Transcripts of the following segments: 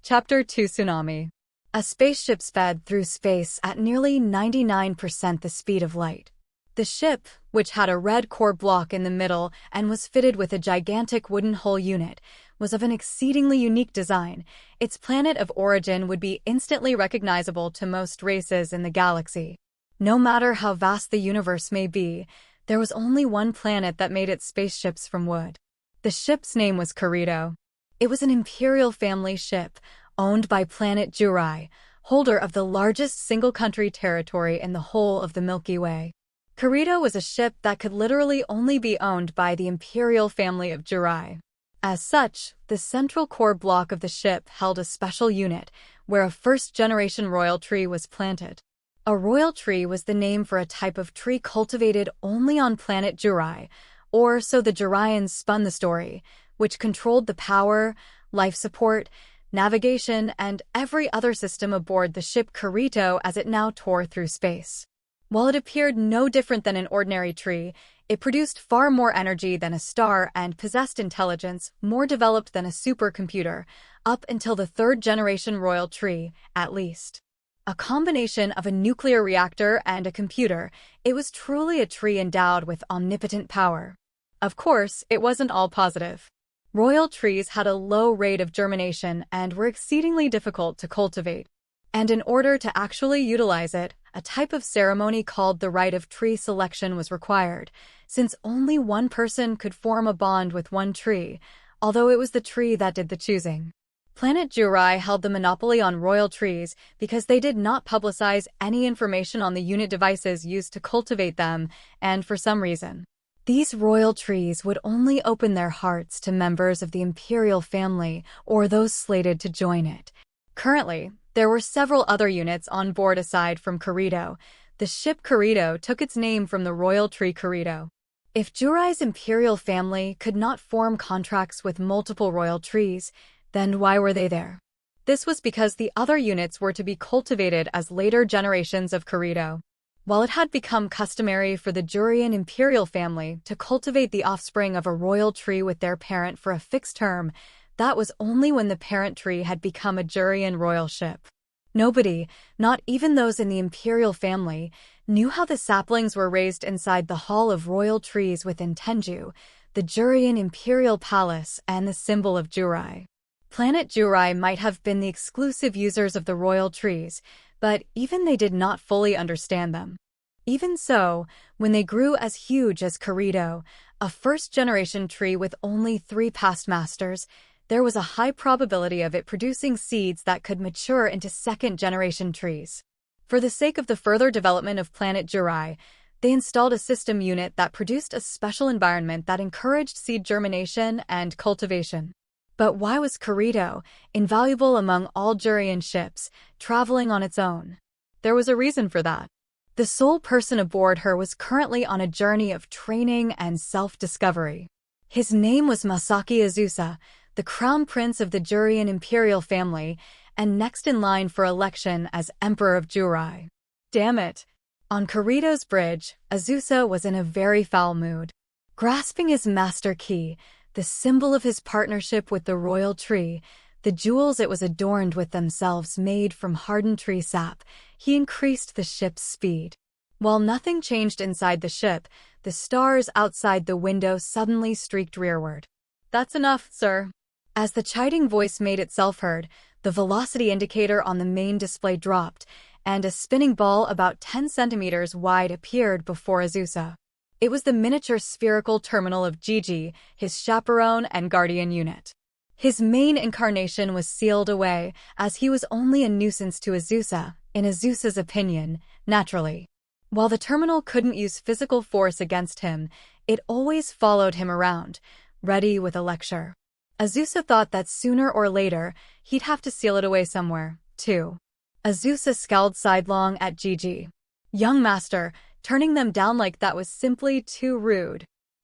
Chapter 2 Tsunami. A spaceship sped through space at nearly 99% the speed of light. The ship, which had a red core block in the middle and was fitted with a gigantic wooden hull unit, was of an exceedingly unique design. Its planet of origin would be instantly recognizable to most races in the galaxy. No matter how vast the universe may be, there was only one planet that made its spaceships from wood. The ship's name was Kurito. It was an Imperial family ship, owned by Planet Jurai, holder of the largest single-country territory in the whole of the Milky Way. Kurito was a ship that could literally only be owned by the Imperial family of Jurai. As such, the central core block of the ship held a special unit, where a first-generation royal tree was planted. A royal tree was the name for a type of tree cultivated only on planet Jurai, or so the Juraians spun the story, which controlled the power, life support, navigation, and every other system aboard the ship Kurito as it now tore through space. While it appeared no different than an ordinary tree, it produced far more energy than a star and possessed intelligence more developed than a supercomputer, up until the third-generation royal tree, at least. A combination of a nuclear reactor and a computer, it was truly a tree endowed with omnipotent power. Of course, it wasn't all positive. Royal trees had a low rate of germination and were exceedingly difficult to cultivate. And in order to actually utilize it, a type of ceremony called the rite of tree selection was required, since only one person could form a bond with one tree, although it was the tree that did the choosing. Planet Jurai held the monopoly on royal trees because they did not publicize any information on the unit devices used to cultivate them, and for some reason, these royal trees would only open their hearts to members of the imperial family or those slated to join it. Currently, there were several other units on board aside from Kurito. The ship Kurito took its name from the royal tree Kurito. If Jurai's imperial family could not form contracts with multiple royal trees, then why were they there? This was because the other units were to be cultivated as later generations of Kurito. While it had become customary for the Jurian imperial family to cultivate the offspring of a royal tree with their parent for a fixed term, that was only when the parent tree had become a Jurian royal ship. Nobody, not even those in the imperial family, knew how the saplings were raised inside the Hall of Royal Trees within Tenju, the Jurian imperial palace and the symbol of Jurai. Planet Jurai might have been the exclusive users of the royal trees, but even they did not fully understand them. Even so, when they grew as huge as Kurito, a first-generation tree with only 3 past masters, there was a high probability of it producing seeds that could mature into second-generation trees. For the sake of the further development of Planet Jurai, they installed a system unit that produced a special environment that encouraged seed germination and cultivation. But why was Kurito, invaluable among all Jurian ships, traveling on its own? There was a reason for that. The sole person aboard her was currently on a journey of training and self-discovery. His name was Masaki Azusa, the crown prince of the Jurian imperial family, and next in line for election as Emperor of Jurai. Damn it! On Kurito's bridge, Azusa was in a very foul mood. Grasping his master key, the symbol of his partnership with the royal tree, the jewels it was adorned with themselves made from hardened tree sap, he increased the ship's speed. While nothing changed inside the ship, the stars outside the window suddenly streaked rearward. "That's enough, sir." As the chiding voice made itself heard, the velocity indicator on the main display dropped, and a spinning ball about 10 centimeters wide appeared before Azusa. It was the miniature spherical terminal of Gigi, his chaperone and guardian unit. His main incarnation was sealed away, as he was only a nuisance to Azusa, in Azusa's opinion, naturally. While the terminal couldn't use physical force against him, it always followed him around, ready with a lecture. Azusa thought that sooner or later, he'd have to seal it away somewhere, too. Azusa scowled sidelong at Gigi. "Young master, turning them down like that was simply too rude."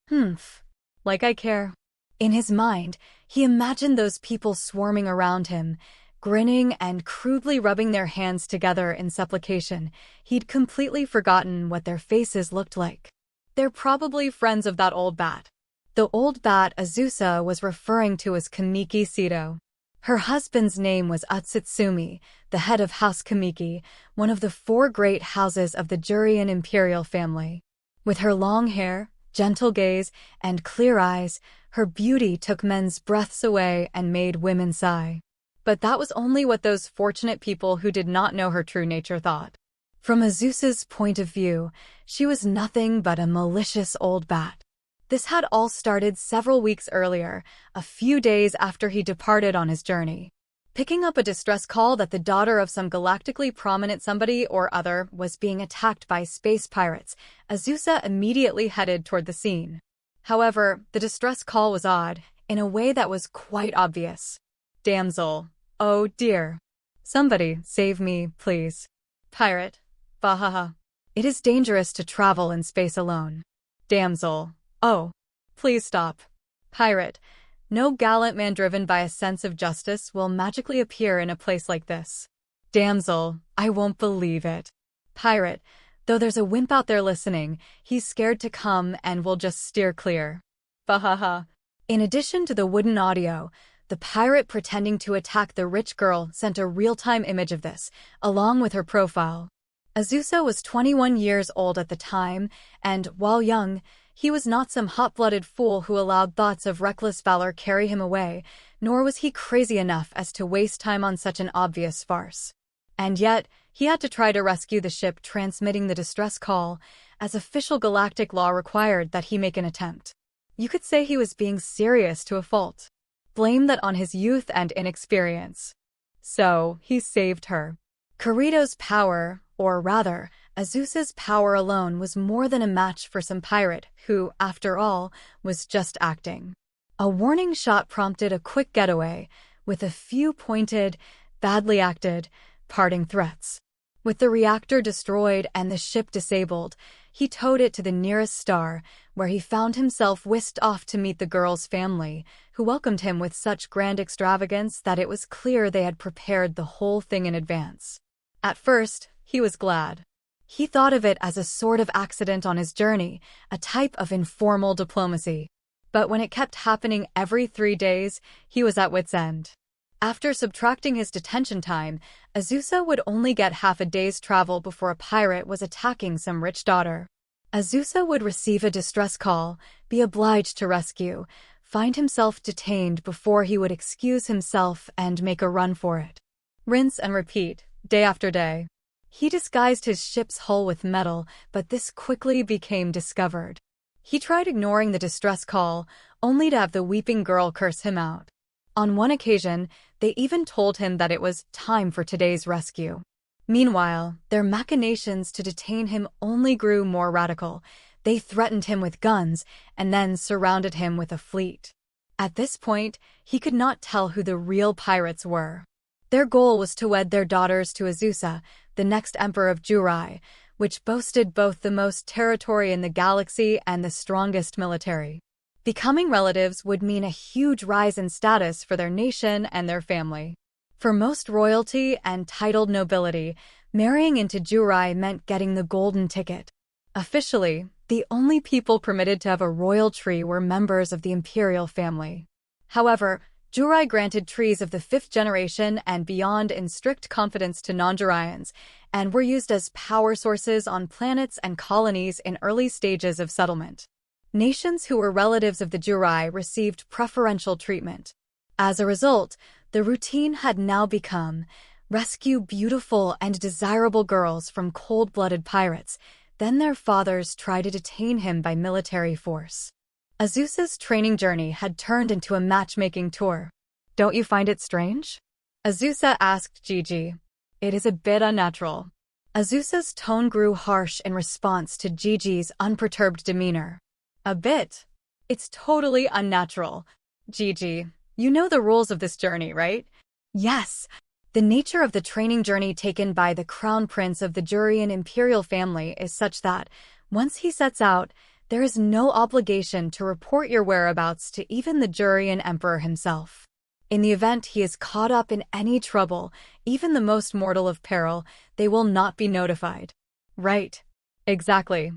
"Humph. Like I care." In his mind, he imagined those people swarming around him, grinning and crudely rubbing their hands together in supplication. He'd completely forgotten what their faces looked like. They're probably friends of that old bat. The old bat Azusa was referring to as Kamiki Sito. Her husband's name was Utsutsumi, the head of House Kamiki, one of the 4 great houses of the Jurian imperial family. With her long hair, gentle gaze, and clear eyes, her beauty took men's breaths away and made women sigh. But that was only what those fortunate people who did not know her true nature thought. From Azusa's point of view, she was nothing but a malicious old bat. This had all started several weeks earlier, a few days after he departed on his journey. Picking up a distress call that the daughter of some galactically prominent somebody or other was being attacked by space pirates, Azusa immediately headed toward the scene. However, the distress call was odd, in a way that was quite obvious. Damsel. Oh dear. Somebody, save me, please. Pirate. Bahaha. It is dangerous to travel in space alone. Damsel. Oh. Please stop. Pirate. No gallant man driven by a sense of justice will magically appear in a place like this. Damsel. I won't believe it. Pirate. Though there's a wimp out there listening, he's scared to come and will just steer clear. Bahaha. In addition to the wooden audio, the pirate pretending to attack the rich girl sent a real-time image of this, along with her profile. Azusa was 21 years old at the time, and, while young, he was not some hot-blooded fool who allowed thoughts of reckless valor carry him away, nor was he crazy enough as to waste time on such an obvious farce. And yet, he had to try to rescue the ship transmitting the distress call, as official galactic law required that he make an attempt. You could say he was being serious to a fault. Blame that on his youth and inexperience. So, he saved her. Kirito's power, or rather, Azusa's power alone was more than a match for some pirate who, after all, was just acting. A warning shot prompted a quick getaway, with a few pointed, badly acted, parting threats. With the reactor destroyed and the ship disabled, he towed it to the nearest star, where he found himself whisked off to meet the girl's family, who welcomed him with such grand extravagance that it was clear they had prepared the whole thing in advance. At first, he was glad. He thought of it as a sort of accident on his journey, a type of informal diplomacy. But when it kept happening every 3 days, he was at wit's end. After subtracting his detention time, Azusa would only get half a day's travel before a pirate was attacking some rich daughter. Azusa would receive a distress call, be obliged to rescue, find himself detained before he would excuse himself and make a run for it. Rinse and repeat, day after day. He disguised his ship's hull with metal, but this quickly became discovered. He tried ignoring the distress call, only to have the weeping girl curse him out. On one occasion, they even told him that it was time for today's rescue. Meanwhile, their machinations to detain him only grew more radical. They threatened him with guns, and then surrounded him with a fleet. At this point, he could not tell who the real pirates were. Their goal was to wed their daughters to Azusa, the next emperor of Jurai, which boasted both the most territory in the galaxy and the strongest military. Becoming relatives would mean a huge rise in status for their nation and their family. For most royalty and titled nobility, marrying into Jurai meant getting the golden ticket. Officially, the only people permitted to have a royal tree were members of the imperial family. However, Jurai granted trees of the 5th generation and beyond in strict confidence to non-Juraians, and were used as power sources on planets and colonies in early stages of settlement. Nations who were relatives of the Jurai received preferential treatment. As a result, the routine had now become rescue beautiful and desirable girls from cold-blooded pirates, then their fathers try to detain him by military force. Azusa's training journey had turned into a matchmaking tour. Don't you find it strange? Azusa asked Gigi. It is a bit unnatural. Azusa's tone grew harsh in response to Gigi's unperturbed demeanor. A bit. It's totally unnatural. Gigi, you know the rules of this journey, right? Yes. The nature of the training journey taken by the crown prince of the Jurian imperial family is such that, once he sets out, there is no obligation to report your whereabouts to even the Jurian emperor himself. In the event he is caught up in any trouble, even the most mortal of peril, they will not be notified. Right. Exactly.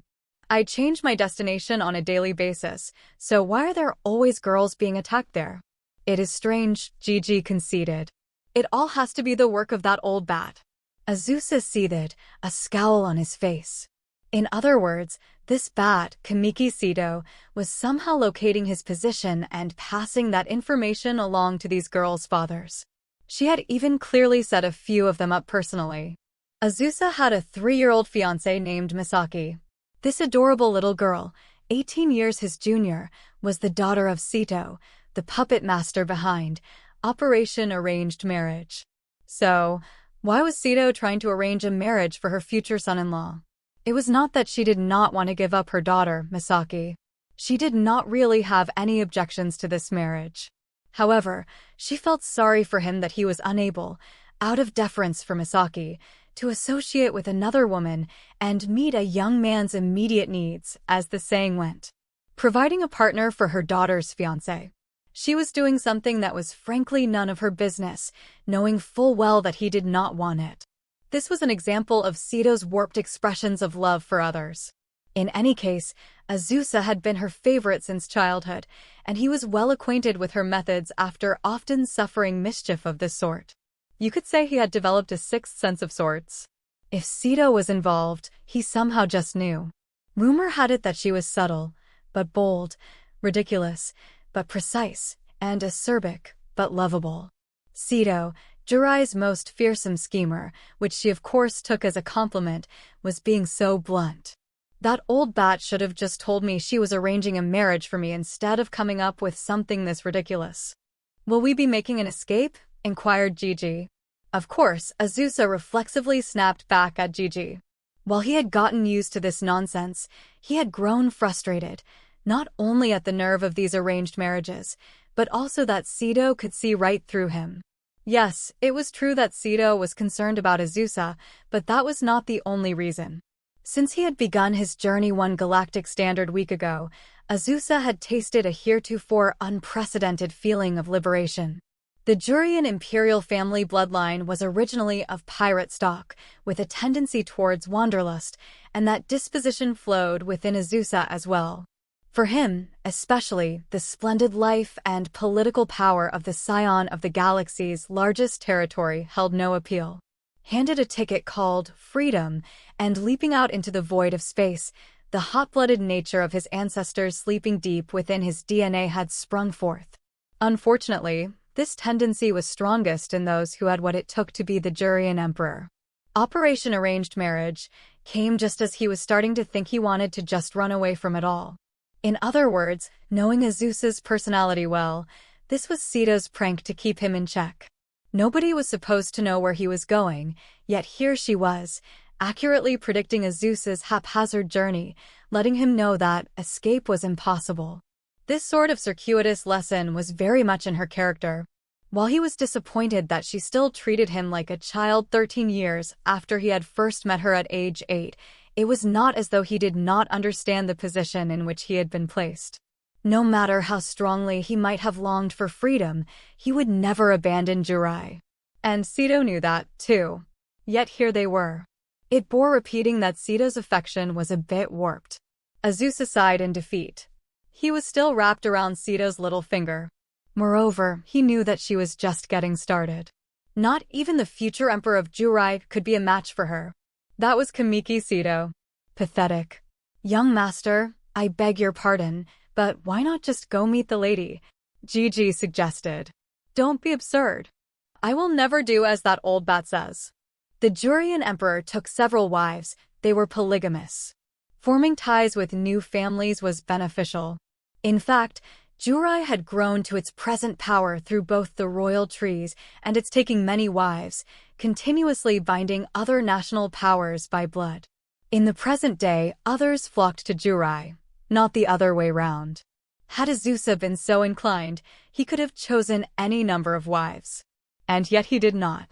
I change my destination on a daily basis, so why are there always girls being attacked there? It is strange, Gigi conceded. It all has to be the work of that old bat. Azusa seethed, a scowl on his face. In other words, this bat, Kamiki Sito, was somehow locating his position and passing that information along to these girls' fathers. She had even clearly set a few of them up personally. Azusa had a 3-year-old fiancé named Misaki. This adorable little girl, 18 years his junior, was the daughter of Sito, the puppet master behind Operation Arranged Marriage. So, why was Sito trying to arrange a marriage for her future son-in-law? It was not that she did not want to give up her daughter, Misaki. She did not really have any objections to this marriage. However, she felt sorry for him that he was unable, out of deference for Misaki, to associate with another woman and meet a young man's immediate needs, as the saying went. Providing a partner for her daughter's fiancé. She was doing something that was frankly none of her business, knowing full well that he did not want it. This was an example of Sito's warped expressions of love for others. In any case, Azusa had been her favorite since childhood, and he was well acquainted with her methods after often suffering mischief of this sort. You could say he had developed a sixth sense of sorts. If Sito was involved, he somehow just knew. Rumor had it that she was subtle, but bold, ridiculous, but precise, and acerbic, but lovable. Sito, Jurai's most fearsome schemer, which she of course took as a compliment, was being so blunt. That old bat should have just told me she was arranging a marriage for me instead of coming up with something this ridiculous. Will we be making an escape? Inquired Gigi. Of course, Azusa reflexively snapped back at Gigi. While he had gotten used to this nonsense, he had grown frustrated, not only at the nerve of these arranged marriages, but also that Sito could see right through him. Yes, it was true that Sito was concerned about Azusa, but that was not the only reason. Since he had begun his journey one galactic standard week ago, Azusa had tasted a heretofore unprecedented feeling of liberation. The Jurian imperial family bloodline was originally of pirate stock, with a tendency towards wanderlust, and that disposition flowed within Azusa as well. For him, especially, the splendid life and political power of the scion of the galaxy's largest territory held no appeal. Handed a ticket called freedom, and leaping out into the void of space, the hot-blooded nature of his ancestors sleeping deep within his DNA had sprung forth. Unfortunately, this tendency was strongest in those who had what it took to be the Jurian emperor. Operation Arranged Marriage came just as he was starting to think he wanted to just run away from it all. In other words, knowing Azusa's personality well, this was Sito's prank to keep him in check. Nobody was supposed to know where he was going, yet here she was, accurately predicting Azusa's haphazard journey, letting him know that escape was impossible. This sort of circuitous lesson was very much in her character. While he was disappointed that she still treated him like a child 13 years after he had first met her at age 8, it was not as though he did not understand the position in which he had been placed. No matter how strongly he might have longed for freedom, he would never abandon Jurai. And Sito knew that, too. Yet here they were. It bore repeating that Sito's affection was a bit warped. Azusa sighed in defeat. He was still wrapped around Sito's little finger. Moreover, he knew that she was just getting started. Not even the future emperor of Jurai could be a match for her. That was Kamiki Sito. Pathetic. Young master, I beg your pardon, but why not just go meet the lady? Gigi suggested. Don't be absurd. I will never do as that old bat says. The Jurian emperor took several wives. They were polygamous. Forming ties with new families was beneficial. In fact, Jurai had grown to its present power through both the royal trees and its taking many wives, continuously binding other national powers by blood. In the present day, others flocked to Jurai, not the other way round. Had Azusa been so inclined, he could have chosen any number of wives. And yet he did not.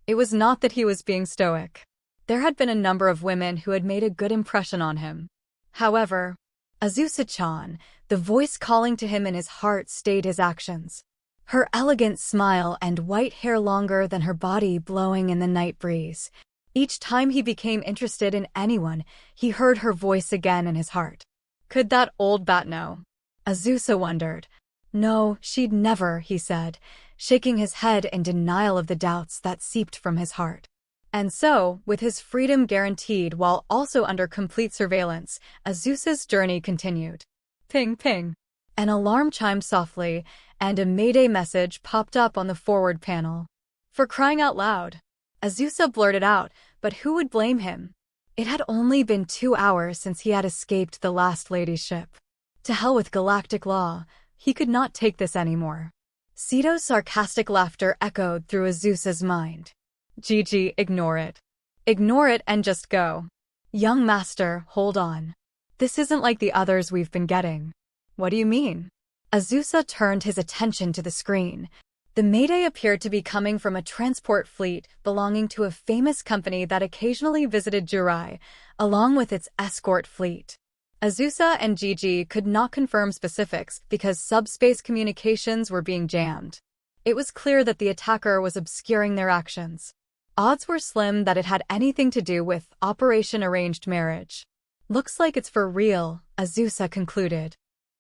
It was not that he was being stoic. There had been a number of women who had made a good impression on him. However, Azusa-chan, the voice calling to him in his heart, stayed his actions. Her elegant smile and white hair longer than her body blowing in the night breeze. Each time he became interested in anyone, he heard her voice again in his heart. Could that old bat know? Azusa wondered. No, she'd never, he said, shaking his head in denial of the doubts that seeped from his heart. And so, with his freedom guaranteed while also under complete surveillance, Azusa's journey continued. Ping, ping. An alarm chimed softly, and a Mayday message popped up on the forward panel. For crying out loud. Azusa blurted out, but who would blame him? It had only been 2 hours since he had escaped the last lady's ship. To hell with galactic law, he could not take this anymore. Sito's sarcastic laughter echoed through Azusa's mind. Gigi, ignore it. Ignore it and just go. Young master, hold on. This isn't like the others we've been getting. What do you mean? Azusa turned his attention to the screen. The Mayday appeared to be coming from a transport fleet belonging to a famous company that occasionally visited Jurai, along with its escort fleet. Azusa and Gigi could not confirm specifics because subspace communications were being jammed. It was clear that the attacker was obscuring their actions. Odds were slim that it had anything to do with Operation Arranged Marriage. Looks like it's for real, Azusa concluded.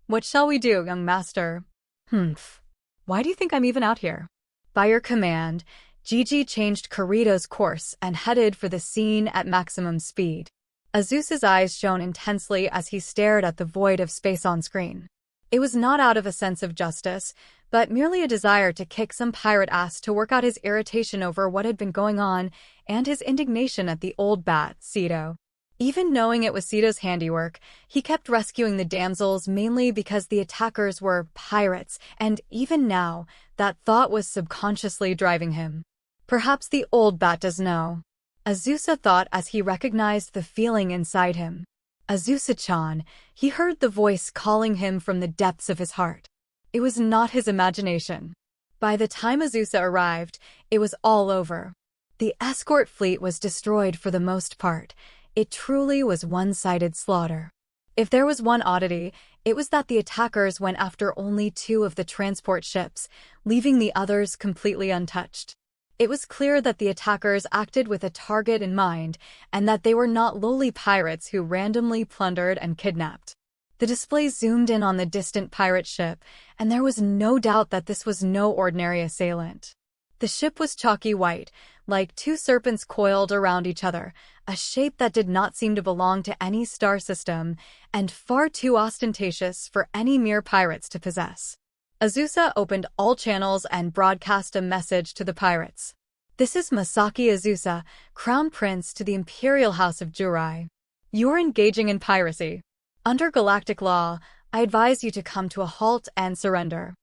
What shall we do, young master? Why do you think I'm even out here? By your command, Gigi changed Kirito's course and headed for the scene at maximum speed. Azusa's eyes shone intensely as he stared at the void of space on screen. It was not out of a sense of justice, but merely a desire to kick some pirate ass to work out his irritation over what had been going on and his indignation at the old bat, Sito. Even knowing it was Sito's handiwork, he kept rescuing the damsels mainly because the attackers were pirates, and even now, that thought was subconsciously driving him. Perhaps the old bat does know. Azusa thought as he recognized the feeling inside him. Azusa-chan, he heard the voice calling him from the depths of his heart. It was not his imagination. By the time Azusa arrived, it was all over. The escort fleet was destroyed for the most part. It truly was one-sided slaughter. If there was one oddity, it was that the attackers went after only 2 of the transport ships, leaving the others completely untouched. It was clear that the attackers acted with a target in mind, and that they were not lowly pirates who randomly plundered and kidnapped. The display zoomed in on the distant pirate ship, and there was no doubt that this was no ordinary assailant. The ship was chalky white, like 2 serpents coiled around each other, a shape that did not seem to belong to any star system, and far too ostentatious for any mere pirates to possess. Azusa opened all channels and broadcast a message to the pirates. This is Masaki Azusa, Crown Prince to the Imperial House of Jurai. You are engaging in piracy. Under galactic law, I advise you to come to a halt and surrender.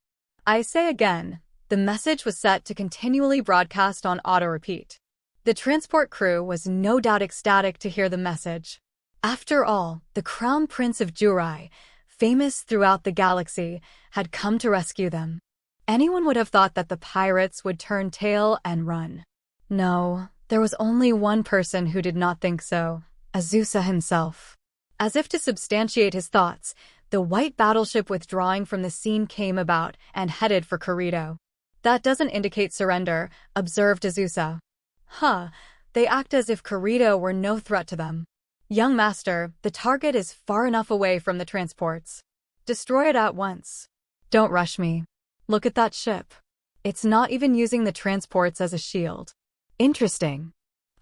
I say again, the message was set to continually broadcast on auto-repeat. The transport crew was no doubt ecstatic to hear the message. After all, the Crown Prince of Jurai, famous throughout the galaxy, had come to rescue them. Anyone would have thought that the pirates would turn tail and run. No, there was only one person who did not think so, Azusa himself. As if to substantiate his thoughts, the white battleship withdrawing from the scene came about and headed for Kirito. That doesn't indicate surrender, observed Azusa. They act as if Kirito were no threat to them. Young master, the target is far enough away from the transports. Destroy it at once. Don't rush me. Look at that ship. It's not even using the transports as a shield. Interesting.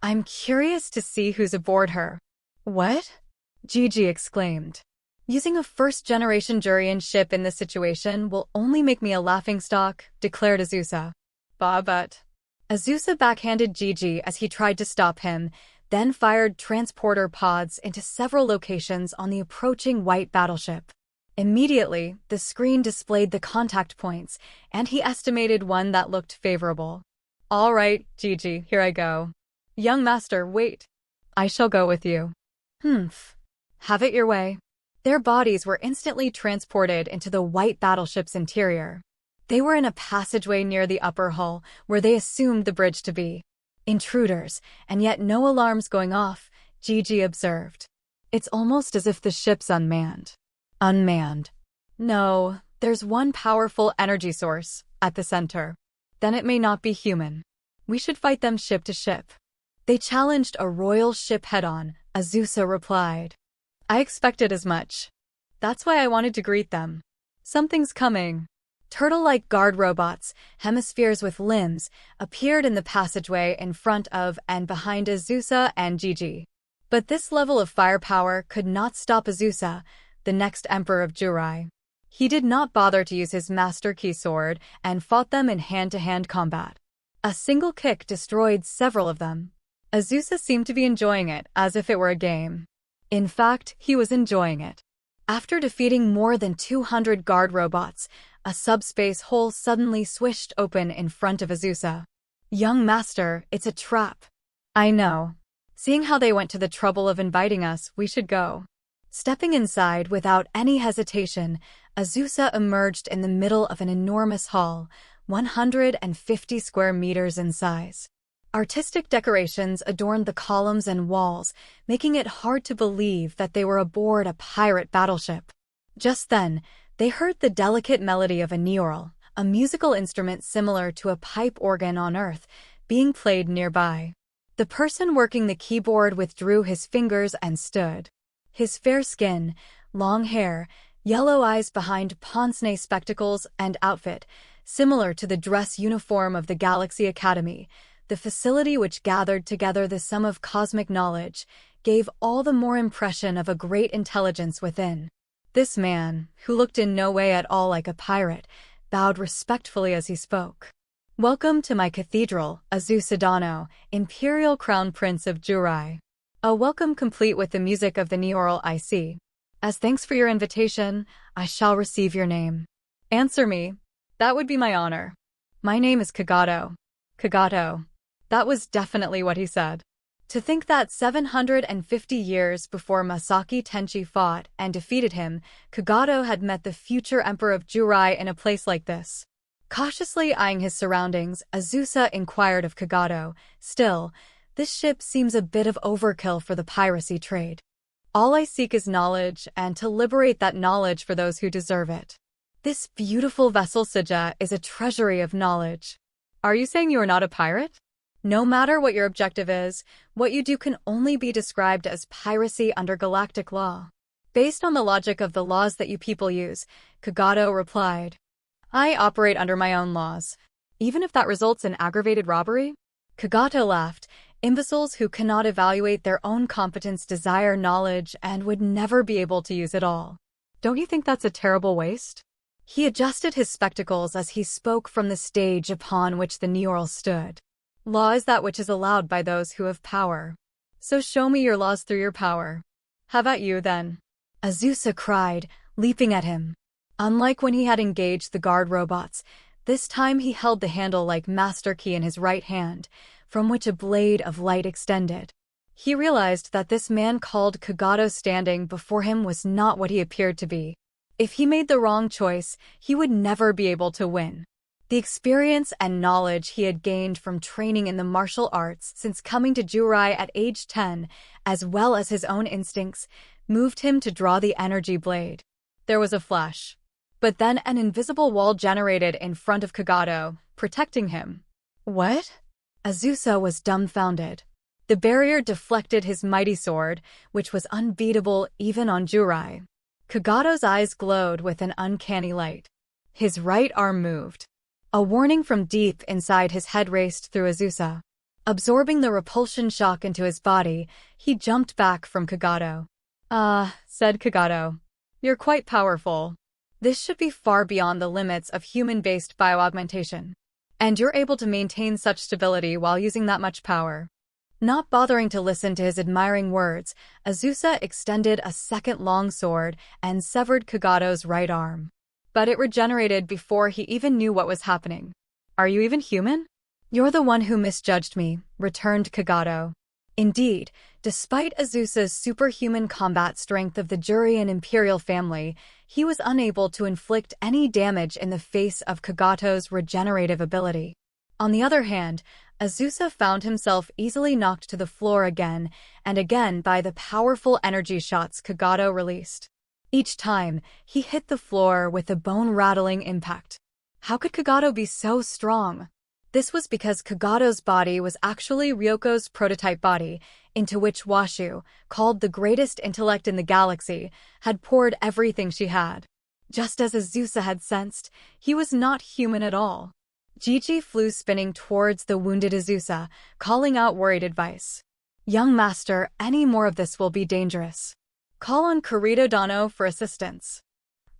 I'm curious to see who's aboard her. What? Gigi exclaimed. Using a first-generation Jurian ship in this situation will only make me a laughingstock, declared Azusa. But. Azusa backhanded Gigi as he tried to stop him, then fired transporter pods into several locations on the approaching white battleship. Immediately, the screen displayed the contact points, and he estimated one that looked favorable. All right, Gigi, here I go. Young master, wait. I shall go with you. Have it your way. Their bodies were instantly transported into the white battleship's interior. They were in a passageway near the upper hull, where they assumed the bridge to be. Intruders, and yet no alarms going off, Gigi observed. It's almost as if the ship's unmanned. Unmanned. No, there's one powerful energy source, at the center. Then it may not be human. We should fight them ship to ship. They challenged a royal ship head-on, Azusa replied. I expected as much. That's why I wanted to greet them. Something's coming. Turtle-like guard robots, hemispheres with limbs, appeared in the passageway in front of and behind Azusa and Gigi. But this level of firepower could not stop Azusa, the next emperor of Jurai. He did not bother to use his Master Key sword and fought them in hand-to-hand combat. A single kick destroyed several of them. Azusa seemed to be enjoying it as if it were a game. In fact, he was enjoying it. After defeating more than 200 guard robots, a subspace hole suddenly swished open in front of Azusa. "Young master, it's a trap." "I know. Seeing how they went to the trouble of inviting us, we should go." Stepping inside without any hesitation, Azusa emerged in the middle of an enormous hall, 150 square meters in size. Artistic decorations adorned the columns and walls, making it hard to believe that they were aboard a pirate battleship. Just then, they heard the delicate melody of a neural, a musical instrument similar to a pipe organ on Earth, being played nearby. The person working the keyboard withdrew his fingers and stood. His fair skin, long hair, yellow eyes behind pince-nez spectacles and outfit, similar to the dress uniform of the Galaxy Academy, the facility which gathered together the sum of cosmic knowledge, gave all the more impression of a great intelligence within. This man, who looked in no way at all like a pirate, bowed respectfully as he spoke. "Welcome to my cathedral, Azusa Dano, Imperial Crown Prince of Jurai. A welcome complete with the music of the neural I see. As thanks for your invitation, I shall receive your name." "Answer me." "That would be my honor." "My name is Kagato." "Kagato." That was definitely what he said. To think that 750 years before Masaki Tenchi fought and defeated him, Kagato had met the future emperor of Jurai in a place like this. Cautiously eyeing his surroundings, Azusa inquired of Kagato, "Still, this ship seems a bit of overkill for the piracy trade. All I seek is knowledge, and to liberate that knowledge for those who deserve it. This beautiful vessel Suja is a treasury of knowledge." "Are you saying you are not a pirate?" "No matter what your objective is, what you do can only be described as piracy under galactic law." "Based on the logic of the laws that you people use," Kagato replied. "I operate under my own laws. Even if that results in aggravated robbery?" Kagato laughed. "Imbeciles who cannot evaluate their own competence desire knowledge and would never be able to use it all. Don't you think that's a terrible waste?" He adjusted his spectacles as he spoke from the stage upon which the neural stood. "Law is that which is allowed by those who have power. So show me your laws through your power." "Have at you, then," Azusa cried, leaping at him. Unlike when he had engaged the guard robots, this time he held the handle-like master key in his right hand, from which a blade of light extended. He realized that this man called Kagato standing before him was not what he appeared to be. If he made the wrong choice, he would never be able to win. The experience and knowledge he had gained from training in the martial arts since coming to Jurai at age 10, as well as his own instincts, moved him to draw the energy blade. There was a flash. But then an invisible wall generated in front of Kagato, protecting him. "What?" Azusa was dumbfounded. The barrier deflected his mighty sword, which was unbeatable even on Jurai. Kagato's eyes glowed with an uncanny light. His right arm moved. A warning from deep inside his head raced through Azusa. Absorbing the repulsion shock into his body, he jumped back from Kagato. "Ah," said Kagato. "You're quite powerful. This should be far beyond the limits of human-based bioaugmentation. And you're able to maintain such stability while using that much power." Not bothering to listen to his admiring words, Azusa extended a second long sword and severed Kagato's right arm. But it regenerated before he even knew what was happening. "Are you even human?" "You're the one who misjudged me," returned Kagato. Indeed, despite Azusa's superhuman combat strength of the Jurian Imperial family, he was unable to inflict any damage in the face of Kagato's regenerative ability. On the other hand, Azusa found himself easily knocked to the floor again and again by the powerful energy shots Kagato released. Each time, he hit the floor with a bone-rattling impact. How could Kagato be so strong? This was because Kagato's body was actually Ryoko's prototype body, into which Washu, called the greatest intellect in the galaxy, had poured everything she had. Just as Azusa had sensed, he was not human at all. Gigi flew spinning towards the wounded Azusa, calling out worried advice. Young master, any more of this will be dangerous. Call on Kirito Dano for assistance.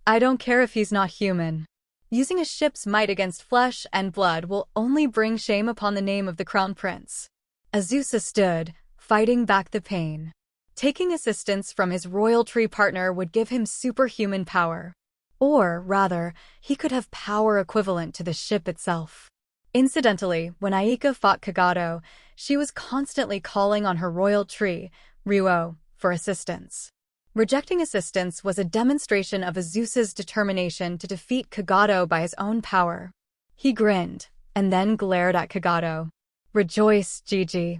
I don't care if he's not human. Using a ship's might against flesh and blood will only bring shame upon the name of the crown prince. Azusa stood, fighting back the pain. Taking assistance from his royal tree partner would give him superhuman power. Or, rather, he could have power equivalent to the ship itself. Incidentally, when Aika fought Kagato, she was constantly calling on her royal tree, Ryuo, for assistance. Rejecting assistance was a demonstration of Azusa's determination to defeat Kagato by his own power. He grinned, and then glared at Kagato. Rejoice, Gigi.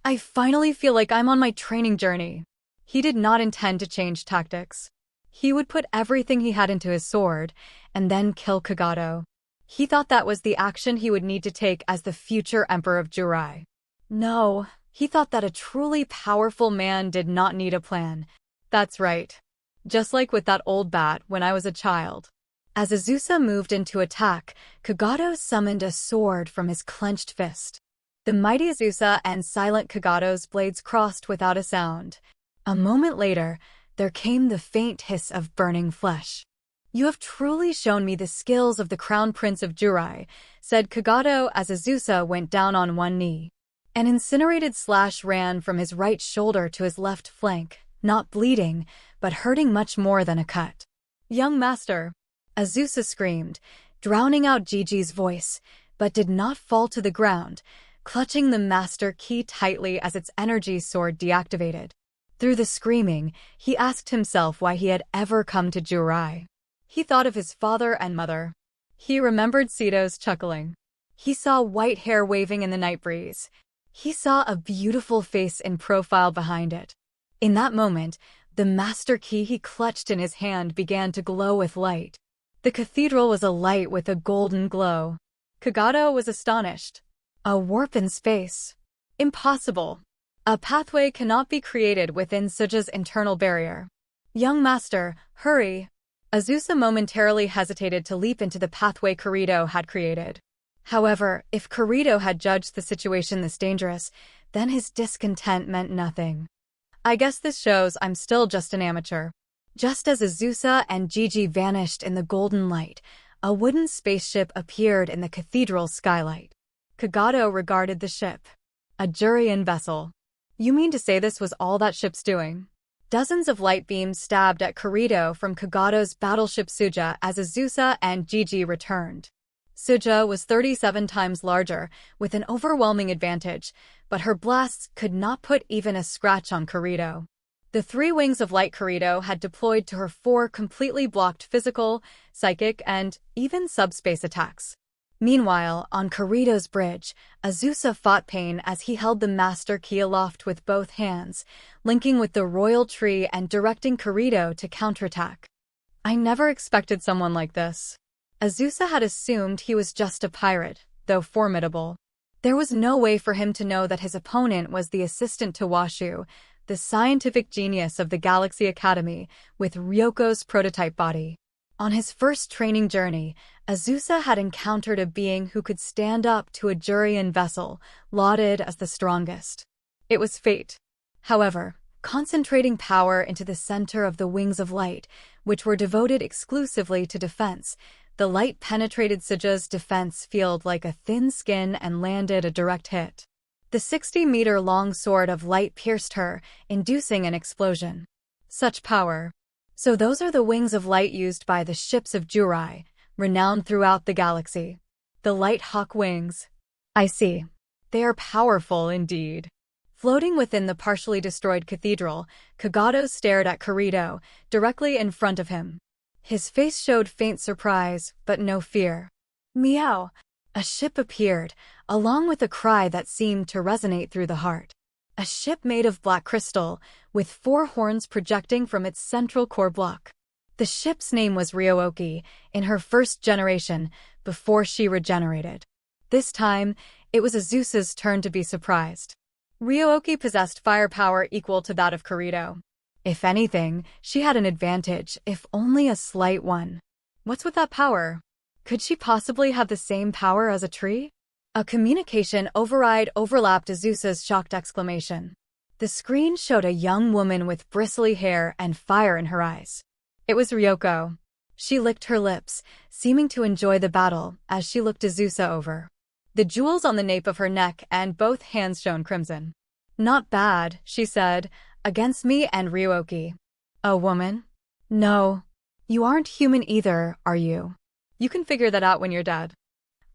I finally feel like I'm on my training journey. He did not intend to change tactics. He would put everything he had into his sword, and then kill Kagato. He thought that was the action he would need to take as the future emperor of Jurai. No, he thought that a truly powerful man did not need a plan. That's right. Just like with that old bat when I was a child. As Azusa moved into attack, Kagato summoned a sword from his clenched fist. The mighty Azusa and silent Kagato's blades crossed without a sound. A moment later, there came the faint hiss of burning flesh. You have truly shown me the skills of the Crown Prince of Jurai, said Kagato as Azusa went down on one knee. An incinerated slash ran from his right shoulder to his left flank, not bleeding, but hurting much more than a cut. Young master, Azusa screamed, drowning out Gigi's voice, but did not fall to the ground, clutching the master key tightly as its energy sword deactivated. Through the screaming, he asked himself why he had ever come to Jurai. He thought of his father and mother. He remembered Sito's chuckling. He saw white hair waving in the night breeze. He saw a beautiful face in profile behind it. In that moment, the master key he clutched in his hand began to glow with light. The cathedral was alight with a golden glow. Kagato was astonished. A warp in space. Impossible. A pathway cannot be created within Suja's internal barrier. Young master, hurry. Azusa momentarily hesitated to leap into the pathway Kirito had created. However, if Kirito had judged the situation this dangerous, then his discontent meant nothing. I guess this shows I'm still just an amateur. Just as Azusa and Gigi vanished in the golden light, a wooden spaceship appeared in the cathedral skylight. Kagato regarded the ship. A Jurian vessel. You mean to say this was all that ship's doing? Dozens of light beams stabbed at Kirito from Kagato's battleship Suja as Azusa and Gigi returned. Suja was 37 times larger, with an overwhelming advantage, but her blasts could not put even a scratch on Kirito. The 3 wings of light Kirito had deployed to her 4 completely blocked physical, psychic, and even subspace attacks. Meanwhile, on Kirito's bridge, Azusa fought pain as he held the master key aloft with both hands, linking with the royal tree and directing Kirito to counterattack. I never expected someone like this. Azusa had assumed he was just a pirate, though formidable. There was no way for him to know that his opponent was the assistant to Washu, the scientific genius of the Galaxy Academy, with Ryoko's prototype body. On his first training journey, Azusa had encountered a being who could stand up to a Jurian vessel, lauded as the strongest. It was fate. However, concentrating power into the center of the wings of light, which were devoted exclusively to defense, the light penetrated Suja's defense field like a thin skin and landed a direct hit. The 60-meter-long sword of light pierced her, inducing an explosion. Such power. So those are the wings of light used by the ships of Jurai, renowned throughout the galaxy. The Light Hawk wings. I see. They are powerful indeed. Floating within the partially destroyed cathedral, Kagato stared at Kirito, directly in front of him. His face showed faint surprise, but no fear. Meow! A ship appeared, along with a cry that seemed to resonate through the heart. A ship made of black crystal, with 4 horns projecting from its central core block. The ship's name was Ryooki, in her first generation, before she regenerated. This time, it was Azusa's turn to be surprised. Ryooki possessed firepower equal to that of Kirito. If anything, she had an advantage, if only a slight one. What's with that power? Could she possibly have the same power as a tree? A communication override overlapped Azusa's shocked exclamation. The screen showed a young woman with bristly hair and fire in her eyes. It was Ryoko. She licked her lips, seeming to enjoy the battle as she looked Azusa over. The jewels on the nape of her neck and both hands shone crimson. "Not bad," she said, "against me and Ryoki." "A woman? No. You aren't human either, are you? You can figure that out when you're dead."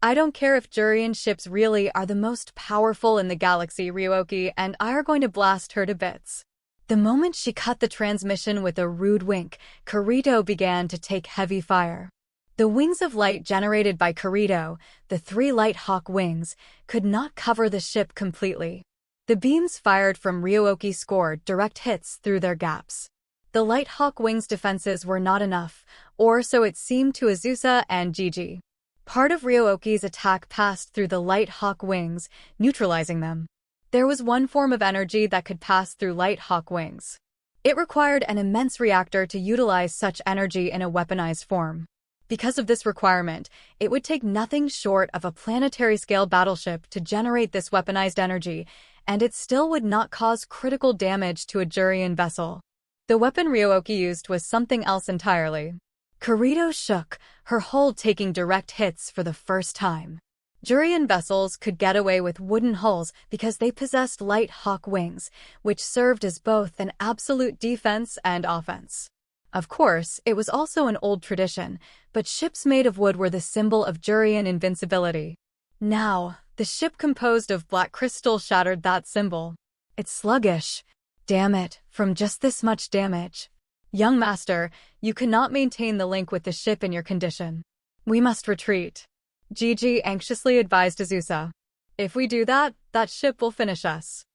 "I don't care if Jurian ships really are the most powerful in the galaxy, Ryoki, and I are going to blast her to bits." The moment she cut the transmission with a rude wink, Kirito began to take heavy fire. The wings of light generated by Kirito, the 3 Light Hawk wings, could not cover the ship completely. The beams fired from Ryoki scored direct hits through their gaps. The Light Hawk wings' defenses were not enough, or so it seemed to Azusa and Gigi. Part of Ryoki's attack passed through the Light Hawk wings, neutralizing them. There was one form of energy that could pass through Light Hawk wings. It required an immense reactor to utilize such energy in a weaponized form. Because of this requirement, it would take nothing short of a planetary-scale battleship to generate this weaponized energy, and it still would not cause critical damage to a Jurian vessel. The weapon Ryoki used was something else entirely. Kirito shook, her hold taking direct hits for the first time. Jurian vessels could get away with wooden hulls because they possessed Light Hawk wings, which served as both an absolute defense and offense. Of course, it was also an old tradition, but ships made of wood were the symbol of Jurian invincibility. Now, the ship composed of black crystal shattered that symbol. "It's sluggish. Damn it, from just this much damage. Young master, you cannot maintain the link with the ship in your condition. We must retreat," Gigi anxiously advised Azusa. "If we do that, that ship will finish us.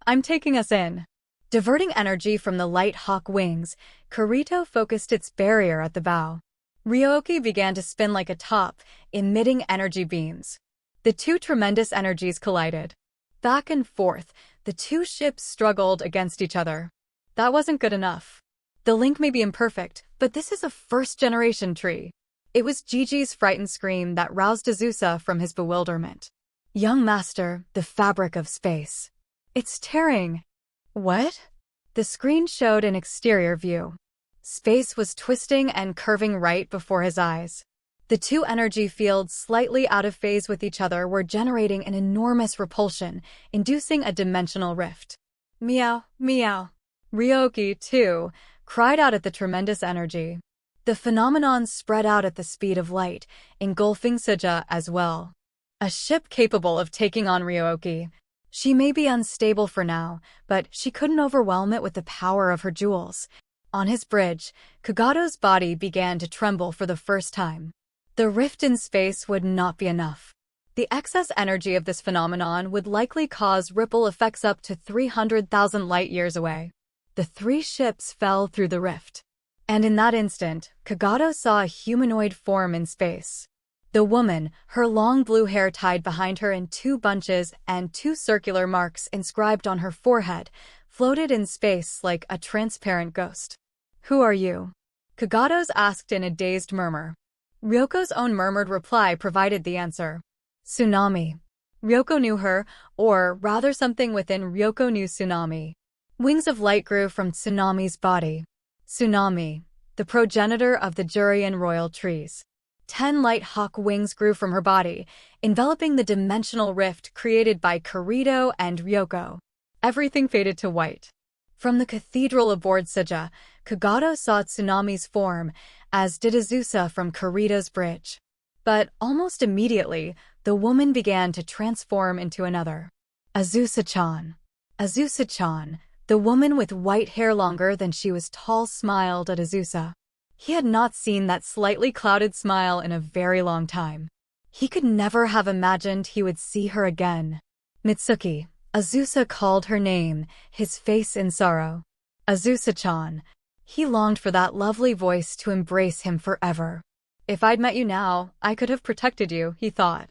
I'm taking us in." Diverting energy from the Light Hawk wings, Kirito focused its barrier at the bow. Ryoki began to spin like a top, emitting energy beams. The 2 tremendous energies collided. Back and forth, the 2 ships struggled against each other. That wasn't good enough. The link may be imperfect, but this is a first-generation tree. It was Gigi's frightened scream that roused Azusa from his bewilderment. "Young master, the fabric of space. It's tearing." "What?" The screen showed an exterior view. Space was twisting and curving right before his eyes. The 2 energy fields, slightly out of phase with each other, were generating an enormous repulsion, inducing a dimensional rift. "Meow, meow." Ryoki, too, cried out at the tremendous energy. The phenomenon spread out at the speed of light, engulfing Suja as well. A ship capable of taking on Ryoki. She may be unstable for now, but she couldn't overwhelm it with the power of her jewels. On his bridge, Kagato's body began to tremble for the first time. The rift in space would not be enough. The excess energy of this phenomenon would likely cause ripple effects up to 300,000 light-years away. The 3 ships fell through the rift. And in that instant, Kagato saw a humanoid form in space. The woman, her long blue hair tied behind her in 2 bunches and 2 circular marks inscribed on her forehead, floated in space like a transparent ghost. "Who are you?" Kagato's asked in a dazed murmur. Ryoko's own murmured reply provided the answer. "Tsunami." Ryoko knew her, or rather something within Ryoko knew Tsunami. Wings of light grew from Tsunami's body. Tsunami, the progenitor of the Jurian royal trees. 10 Light Hawk wings grew from her body, enveloping the dimensional rift created by Kirito and Ryoko. Everything faded to white. From the cathedral aboard Suja, Kagato saw Tsunami's form, as did Azusa from Kirito's bridge. But almost immediately, the woman began to transform into another. Azusa-chan. Azusa-chan, the woman with white hair longer than she was tall, smiled at Azusa. He had not seen that slightly clouded smile in a very long time. He could never have imagined he would see her again. Mitsuki. Azusa called her name, his face in sorrow. Azusa-chan. He longed for that lovely voice to embrace him forever. "If I'd met you now, I could have protected you," he thought.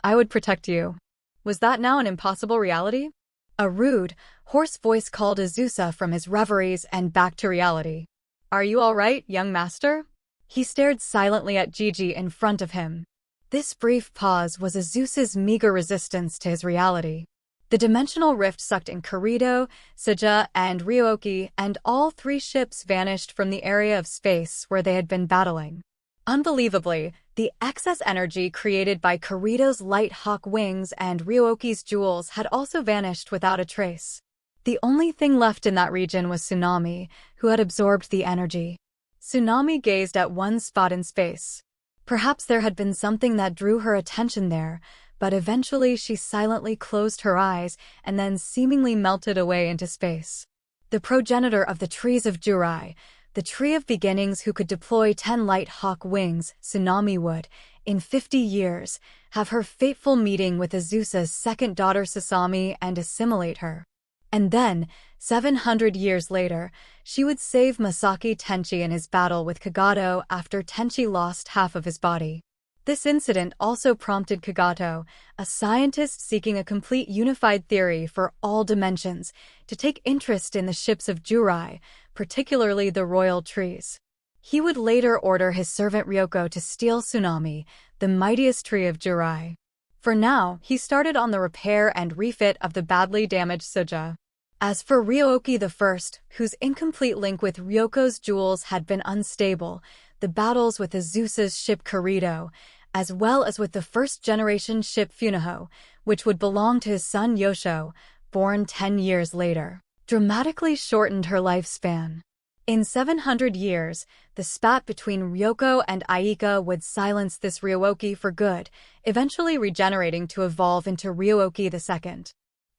"I would protect you." Was that now an impossible reality? A rude, hoarse voice called Azusa from his reveries and back to reality. "Are you all right, young master?" He stared silently at Gigi in front of him. This brief pause was Azusa's meager resistance to his reality. The dimensional rift sucked in Kurito, Suja, and Ryoki, and all three ships vanished from the area of space where they had been battling. Unbelievably, the excess energy created by Kurito's light hawk wings and Ryoki's jewels had also vanished without a trace. The only thing left in that region was Tsunami, who had absorbed the energy. Tsunami gazed at one spot in space. Perhaps there had been something that drew her attention there, but eventually she silently closed her eyes and then seemingly melted away into space. The progenitor of the trees of Jurai, the tree of beginnings who could deploy 10 light hawk wings, Tsunami would, in 50 years, have her fateful meeting with Azusa's second daughter Sasami and assimilate her. And then, 700 years later, she would save Masaki Tenchi in his battle with Kagato after Tenchi lost half of his body. This incident also prompted Kagato, a scientist seeking a complete unified theory for all dimensions, to take interest in the ships of Jurai, particularly the royal trees. He would later order his servant Ryoko to steal Tsunami, the mightiest tree of Jurai. For now, he started on the repair and refit of the badly damaged Suja. As for Ryoki I, whose incomplete link with Ryoko's jewels had been unstable, the battles with Azusa's ship Kurito, as well as with the first-generation ship Funaho, which would belong to his son Yosho, born 10 years later, dramatically shortened her lifespan. In 700 years, the spat between Ryoko and Aika would silence this Ryoki for good, eventually regenerating to evolve into Ryoki II.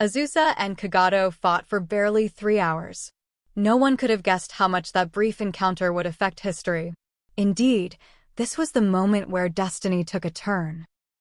Azusa and Kagato fought for barely 3 hours. No one could have guessed how much that brief encounter would affect history. Indeed, this was the moment where destiny took a turn.